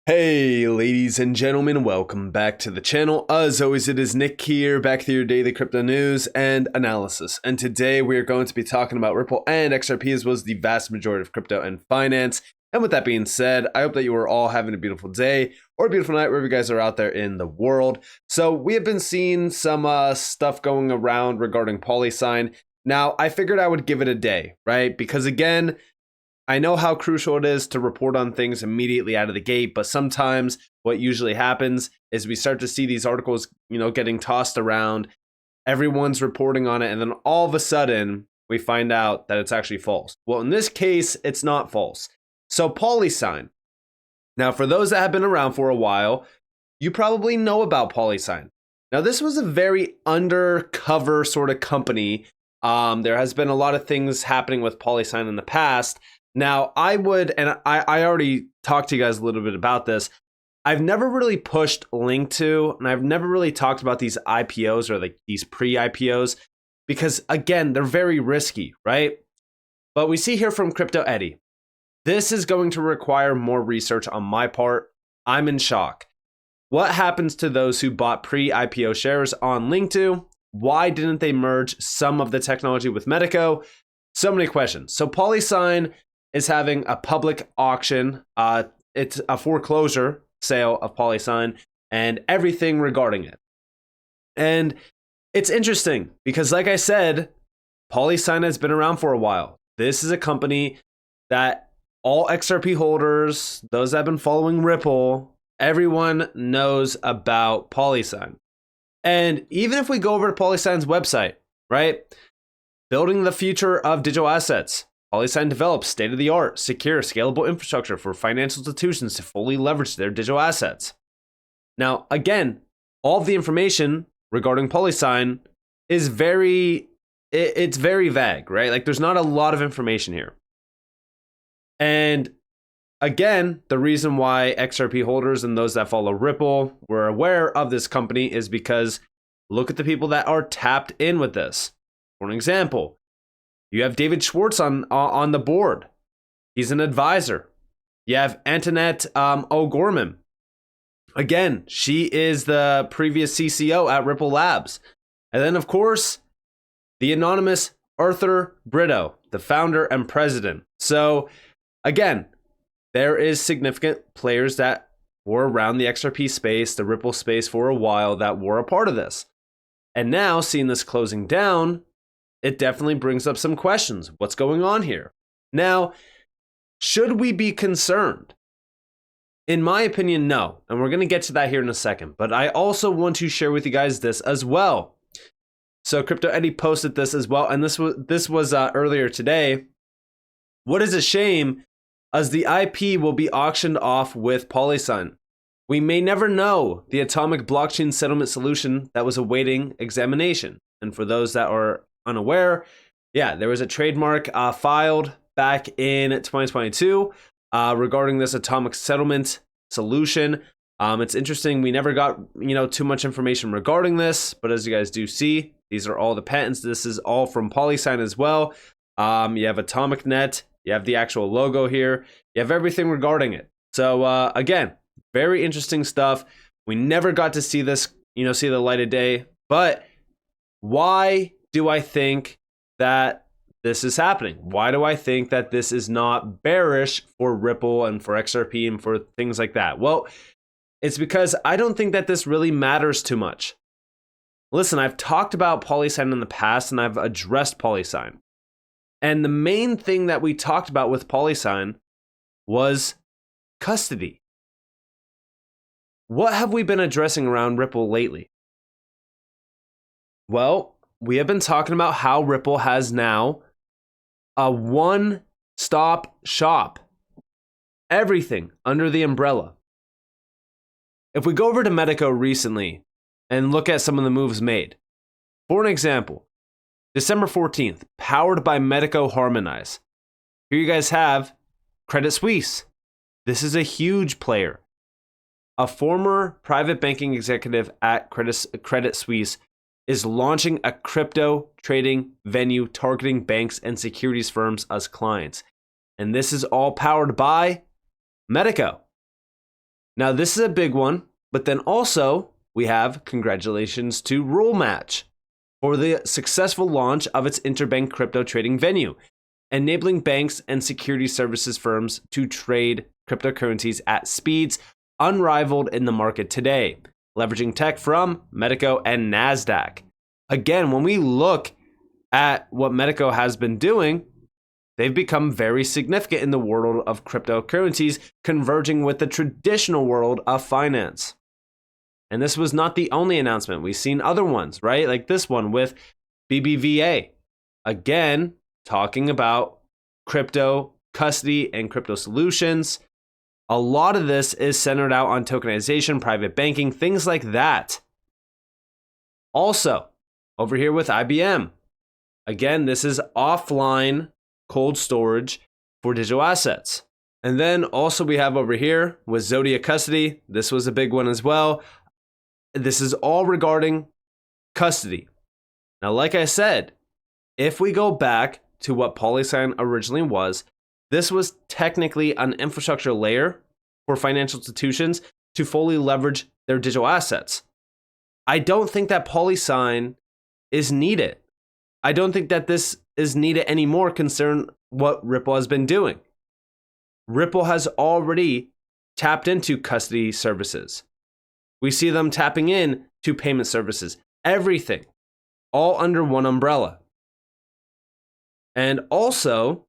Hey ladies and gentlemen, welcome back to the channel. As always, it is Nick here, back with your daily crypto news and analysis. And today we are going to be talking about Ripple and XRP as well as the vast majority of crypto and finance. And with that being said, I hope that you are all having a beautiful day or a beautiful night wherever you guys are out there in the world. So we have been seeing some stuff going around regarding PolySign. Now, I figured I would give it a day, right? Because again, I know how crucial it is to report on things immediately out of the gate, but sometimes what usually happens is we start to see these articles, getting tossed around. Everyone's reporting on it, and then all of a sudden we find out that it's actually false. Well, in this case, it's not false. So PolySign. Now, for those that have been around for a while, you probably know about PolySign. Now, this was a very undercover sort of company. There has been a lot of things happening with PolySign in the past. Now, I already talked to you guys a little bit about this. I've never really pushed link to, and I've never really talked about these IPOs or like these pre-IPOs because, again, they're very risky, right? But we see here from Crypto Eddie, this is going to require more research on my part. I'm in shock. What happens to those who bought pre-IPO shares on Link2? Why didn't they merge some of the technology with Medico? So many questions. So PolySign is having a public auction. It's a foreclosure sale of PolySign and everything regarding it. And it's interesting because, like I said, PolySign has been around for a while. This is a company that all XRP holders, those that have been following Ripple, everyone knows about PolySign. And even if we go over to PolySign's website, right? Building the future of digital assets. PolySign develops state-of-the-art, secure, scalable infrastructure for financial institutions to fully leverage their digital assets. Now, again, all of the information regarding PolySign is it's very vague, right? Like there's not a lot of information here. And again, the reason why XRP holders and those that follow Ripple were aware of this company is because look at the people that are tapped in with this. For an example, you have David Schwartz on the board. He's an advisor. You have Antoinette O'Gorman. Again, she is the previous CCO at Ripple Labs. And then, of course, the anonymous Arthur Brito, the founder and president. So, again, there is significant players that were around the XRP space, the Ripple space for a while that were a part of this. And now, seeing this closing down, it definitely brings up some questions. What's going on here? Now, should we be concerned? In my opinion, no. And we're going to get to that here in a second. But I also want to share with you guys this as well. So Crypto Eddie posted this as well. And this was earlier today. What is a shame as the IP will be auctioned off with PolySign. We may never know the atomic blockchain settlement solution that was awaiting examination. And for those that are unaware, there was a trademark filed back in 2022 regarding this atomic settlement solution. It's interesting. We never got too much information regarding this, but as you guys do see, these are all the patents. This is all from PolySign as well. You have Atomic Net. You have the actual logo here. You have everything regarding it. So again, very interesting stuff. We never got to see this, see the light of day. But why do I think that this is happening? Why do I think that this is not bearish for Ripple and for XRP and for things like that? Well, it's because I don't think that this really matters too much. Listen, I've talked about PolySign in the past and I've addressed PolySign. And the main thing that we talked about with PolySign was custody. What have we been addressing around Ripple lately? Well, we have been talking about how Ripple has now a one-stop shop. Everything under the umbrella. If we go over to Medico recently and look at some of the moves made. For an example, December 14th, powered by Medico Harmonize. Here you guys have Credit Suisse. This is a huge player. A former private banking executive at Credit Suisse is launching a crypto trading venue targeting banks and securities firms as clients. And this is all powered by Medico. Now, this is a big one, but then also we have congratulations to Rule Match for the successful launch of its interbank crypto trading venue, enabling banks and security services firms to trade cryptocurrencies at speeds unrivaled in the market today, leveraging tech from Medico and NASDAQ. Again, when we look at what Medico has been doing, they've become very significant in the world of cryptocurrencies, converging with the traditional world of finance. And this was not the only announcement. We've seen other ones, right? Like this one with BBVA. Again, talking about crypto custody and crypto solutions. A lot of this is centered out on tokenization, private banking, things like that. Also, over here with IBM. Again, this is offline cold storage for digital assets. And then also we have over here with Zodia Custody. This was a big one as well. This is all regarding custody. Now, like I said, if we go back to what PolySign originally was, this was technically an infrastructure layer for financial institutions to fully leverage their digital assets. I don't think that PolySign is needed. I don't think that this is needed anymore considering what Ripple has been doing. Ripple has already tapped into custody services. We see them tapping in to payment services, everything, all under one umbrella. And also,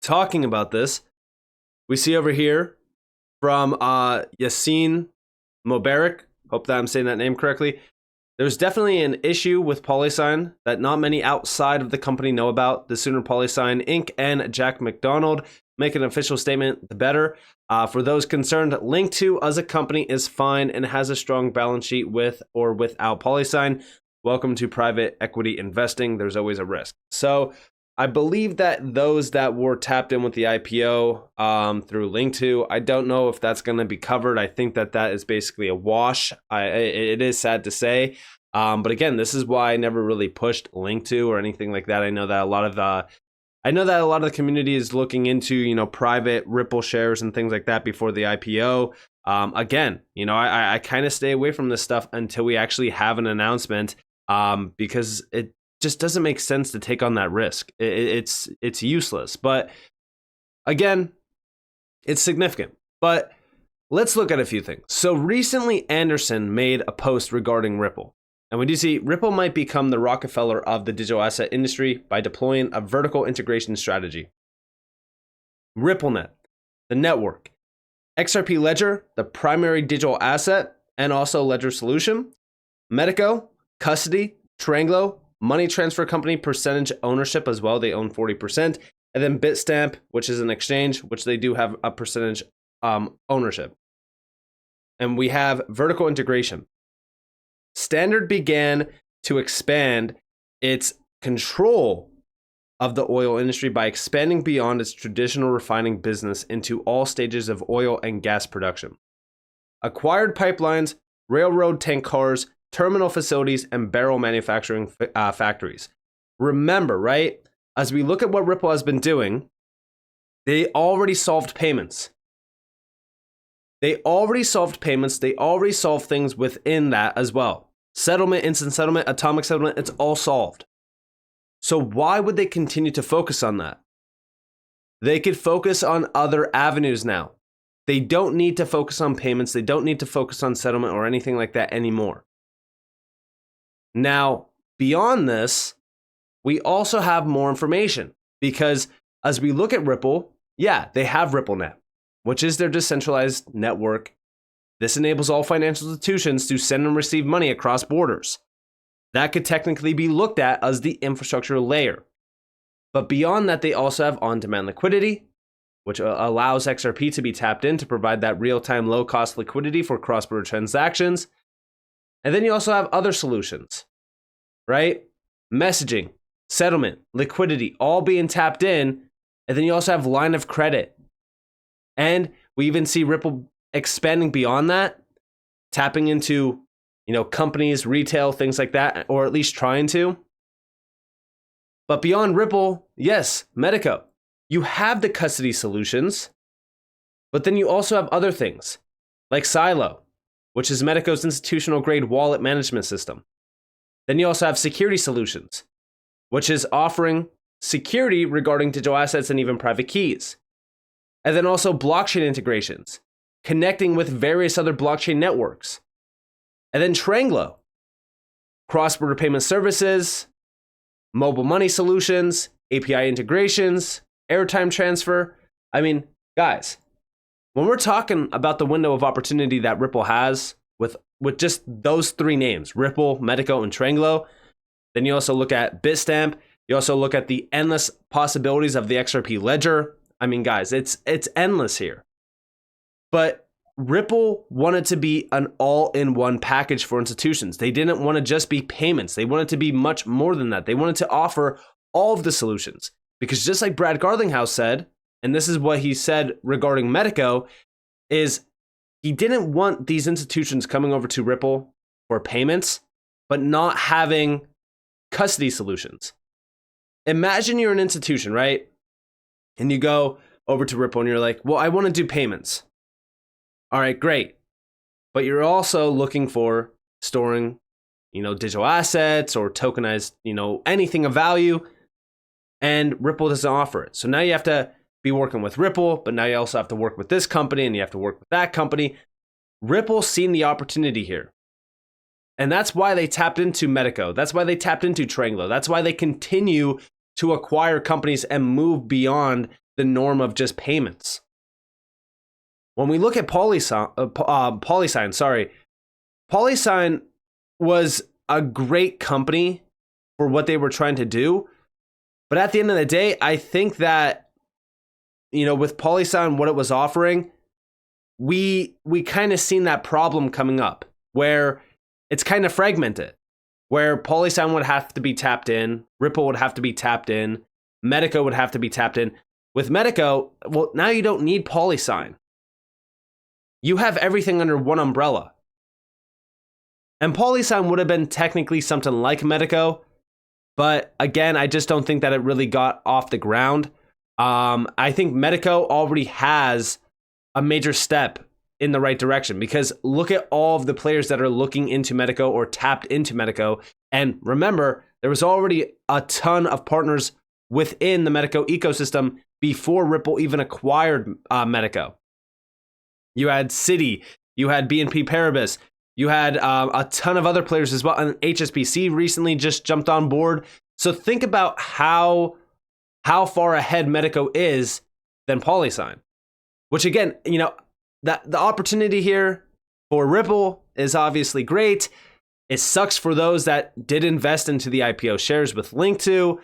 talking about this, we see over here from Yassine Mobarak, hope that I'm saying that name correctly. There's definitely an issue with PolySign that not many outside of the company know about. The sooner PolySign Inc. and Jack McDonald make an official statement, the better. For those concerned, Link2 as a company is fine and has a strong balance sheet with or without PolySign. Welcome to private equity investing. There's always a risk. So I believe that those that were tapped in with the IPO through Link2, I don't know if that's going to be covered. I think that that is basically a wash. It is sad to say. But again, this is why I never really pushed Link2 or anything like that. I know that a lot of the community is looking into, private Ripple shares and things like that before the IPO. Again, I kind of stay away from this stuff until we actually have an announcement because it just doesn't make sense to take on that risk. It's useless. But again, it's significant. But let's look at a few things. So recently, Anderson made a post regarding Ripple. And we do see Ripple might become the Rockefeller of the digital asset industry by deploying a vertical integration strategy. RippleNet, the network. XRP Ledger, the primary digital asset and also ledger solution. Medico, custody. Tranglo, money transfer company, percentage ownership as well. They own 40%. And then Bitstamp, which is an exchange, which they do have a percentage ownership. And we have vertical integration. Standard began to expand its control of the oil industry by expanding beyond its traditional refining business into all stages of oil and gas production. Acquired pipelines, railroad tank cars, terminal facilities, and barrel manufacturing factories. Remember, right? As we look at what Ripple has been doing, they already solved payments. They already solved things within that as well. Settlement, instant settlement, atomic settlement, it's all solved. So why would they continue to focus on that? They could focus on other avenues now. They don't need to focus on payments. They don't need to focus on settlement or anything like that anymore. Now, beyond this, we also have more information because as we look at Ripple, yeah, they have RippleNet, which is their decentralized network. This enables all financial institutions to send and receive money across borders. That could technically be looked at as the infrastructure layer. But beyond that, they also have on-demand liquidity, which allows XRP to be tapped in to provide that real-time low-cost liquidity for cross-border transactions. And then you also have other solutions, right? Messaging, settlement, liquidity, all being tapped in. And then you also have line of credit. And we even see Ripple expanding beyond that, tapping into, companies, retail, things like that, or at least trying to. But beyond Ripple, yes, Medico. You have the custody solutions, but then you also have other things. like Silo, which is Medico's institutional grade wallet management system. Then you also have Security Solutions, which is offering security regarding digital assets and even private keys. And then also blockchain integrations, connecting with various other blockchain networks. And then Tranglo, cross-border payment services, mobile money solutions, API integrations, airtime transfer. I mean, guys, when we're talking about the window of opportunity that Ripple has with just those three names, Ripple, Medico, and Tranglo, then you also look at Bitstamp. You also look at the endless possibilities of the XRP ledger. I mean, guys, it's endless here. But Ripple wanted to be an all-in-one package for institutions. They didn't want to just be payments. They wanted to be much more than that. They wanted to offer all of the solutions. Because just like Brad Garlinghouse said, and this is what he said regarding Medico, is he didn't want these institutions coming over to Ripple for payments, but not having custody solutions. Imagine you're an institution, right? And you go over to Ripple and you're like, well, I want to do payments. All right, great. But you're also looking for storing, digital assets or tokenized, anything of value. And Ripple doesn't offer it. So now you have to be working with Ripple, but now you also have to work with this company and you have to work with that company. Ripple's seen the opportunity here. And that's why they tapped into Medico. That's why they tapped into Tranglo. That's why they continue to acquire companies and move beyond the norm of just payments. When we look at Polysign, Polysign was a great company for what they were trying to do. But at the end of the day, I think that, with Polysign, what it was offering, we kind of seen that problem coming up where it's kind of fragmented, where Polysign would have to be tapped in, Ripple would have to be tapped in, Medico would have to be tapped in. With Medico, well, now you don't need Polysign. You have everything under one umbrella. And Polysign would have been technically something like Medico, but again, I just don't think that it really got off the ground. I think Medico already has a major step in the right direction because look at all of the players that are looking into Medico or tapped into Medico. And remember, there was already a ton of partners within the Medico ecosystem before Ripple even acquired Medico. You had Citi, you had BNP Paribas, you had a ton of other players as well. And HSBC recently just jumped on board. So think about how far ahead Medico is than Polysign. Which again, that the opportunity here for Ripple is obviously great. It sucks for those that did invest into the IPO shares with Link2,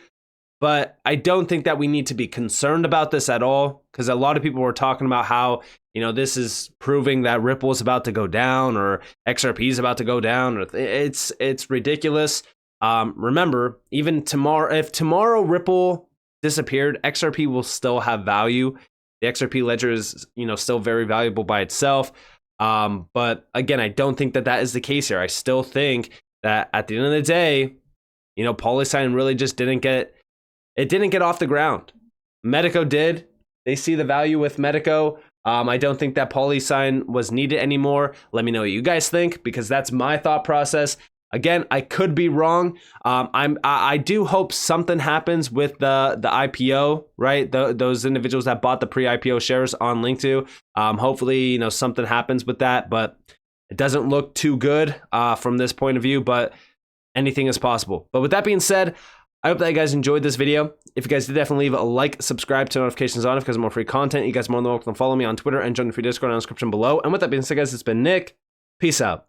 but I don't think that we need to be concerned about this at all because a lot of people were talking about how, this is proving that Ripple is about to go down or XRP is about to go down. Or it's ridiculous. Remember, even tomorrow, if tomorrow Ripple disappeared, XRP will still have value. The XRP ledger is, still very valuable by itself. But again, I don't think that is the case here. I still think that at the end of the day, Polysign really just didn't get off the ground. Medico did. They see the value with Medico. I don't think that Polysign was needed anymore. Let me know what you guys think because that's my thought process. Again, I could be wrong. I do hope something happens with the IPO, right? Those individuals that bought the pre-IPO shares on Link2. Hopefully, something happens with that, but it doesn't look too good from this point of view, but anything is possible. But with that being said, I hope that you guys enjoyed this video. If you guys did, definitely leave a like, subscribe, turn notifications on because more free content. You guys are more than welcome to follow me on Twitter and join the free Discord in the description below. And with that being said, guys, it's been Nick. Peace out.